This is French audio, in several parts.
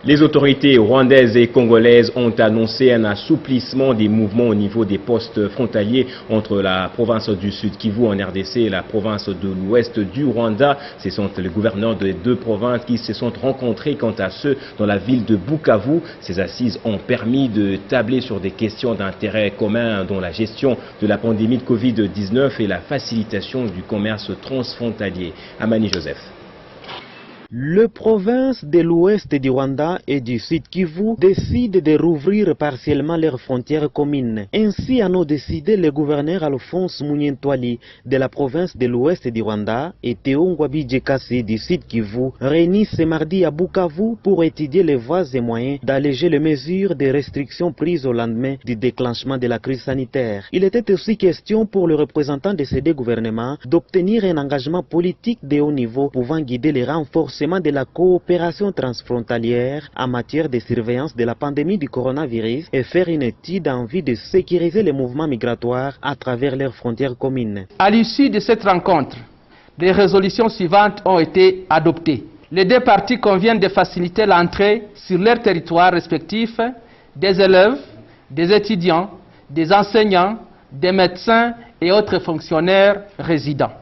Les autorités rwandaises et congolaises ont annoncé un assouplissement des mouvements au niveau des postes frontaliers entre la province du Sud Kivu en RDC et la province de l'Ouest du Rwanda. Ce sont les gouverneurs des deux provinces qui se sont rencontrés quant à ceux dans la ville de Bukavu. Ces assises ont permis de tabler sur des questions d'intérêt commun dont la gestion de la pandémie de Covid-19 et la facilitation du commerce transfrontalier. Amani Joseph. Les provinces de l'ouest du Rwanda et du Sud Kivu décident de rouvrir partiellement leurs frontières communes. Ainsi en ont décidé le gouverneur Alphonse Munyentwali de la province de l'ouest du Rwanda et Théo Ngwabidjekasi du Sud Kivu, réunis ce mardi à Bukavu pour étudier les voies et moyens d'alléger les mesures de restrictions prises au lendemain du déclenchement de la crise sanitaire. Il était aussi question pour le représentant de ces deux gouvernements d'obtenir un engagement politique de haut niveau pouvant guider les renforcements de la coopération transfrontalière en matière de surveillance de la pandémie du coronavirus et faire une étude en vue de sécuriser les mouvements migratoires à travers leurs frontières communes. À l'issue de cette rencontre, les résolutions suivantes ont été adoptées. Les deux parties conviennent de faciliter l'entrée sur leurs territoires respectifs des élèves, des étudiants, des enseignants, des médecins et autres fonctionnaires résidents.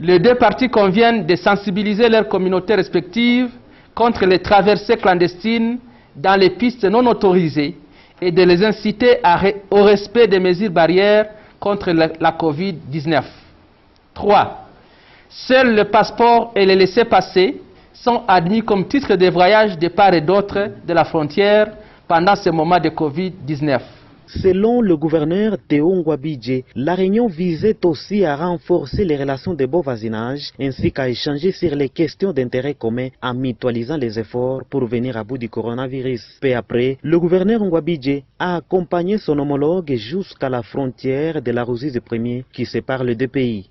Les deux parties conviennent de sensibiliser leurs communautés respectives contre les traversées clandestines dans les pistes non autorisées et de les inciter au respect des mesures barrières contre la Covid-19. 3. Seuls le passeport et les laissez-passer sont admis comme titre de voyage de part et d'autre de la frontière pendant ce moment de Covid-19. Selon le gouverneur Théo Ngwabidje, la réunion visait aussi à renforcer les relations de bon voisinage ainsi qu'à échanger sur les questions d'intérêt commun en mutualisant les efforts pour venir à bout du coronavirus. Peu après, le gouverneur Ngwabidje a accompagné son homologue jusqu'à la frontière de la Ruzizi 1er qui sépare les deux pays.